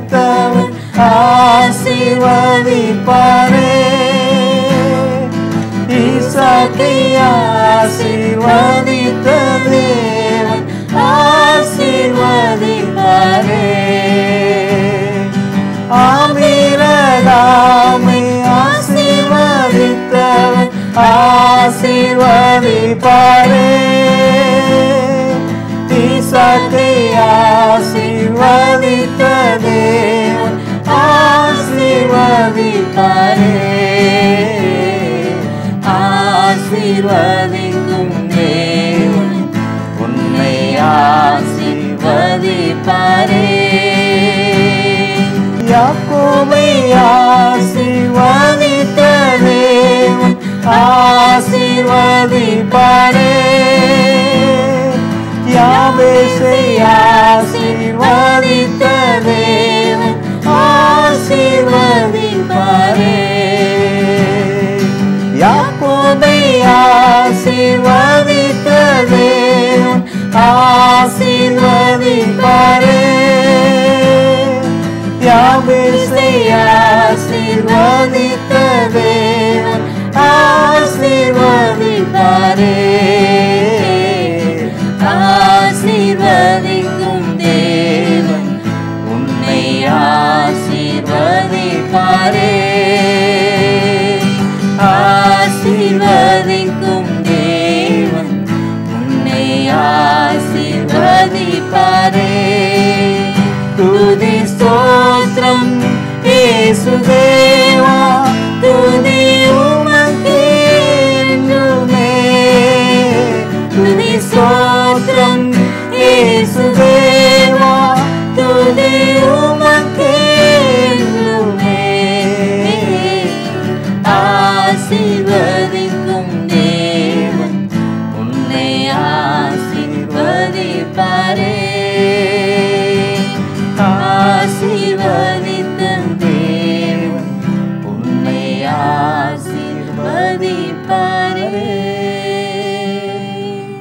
ஆசீர்வதித்தவர் ஆசீர்வதிப்பாரே. ஈசாக்கை ஆசீர்வதித்த தேவன் ஆசீர்வதிப்பாரே. ஆபிரகாமை ஆசீர்வதித்தவர் ஆசீர்வதிப்பாரே. ஈசாக்கை ஆசீர்வதித்த தேவன் ஆசீர்வதிப்பாரே. ஆசீர்வதிக்கும் தேவன் உன்னை ஆசீர்வதிப்பாரே. யாக்கோபை ஆசீர்வதித்த தேவன் ஆசீர்வதிப்பாரே. யாபேசை ஆசீர்வதித்த தேவன் ஆசீர்வதிப்பாரே. யாக்கோபை ஆசீர்வதித்த தேவன் ஆசீர்வதிப்பாரே. யாபேசை ஆசீர்வதித்த தேவன் ஆசீர்வதிப்பாரே. ஆசீர்வதிக்கும் தேவன் உன்னை ஆசீர்வதிப்பாரே. ஆசீர்வதிக்கும் தேவன் உன்னை ஆசீர்வதிப்பாரே. துதி ஸ்தோத்திரம் இயேசுவே.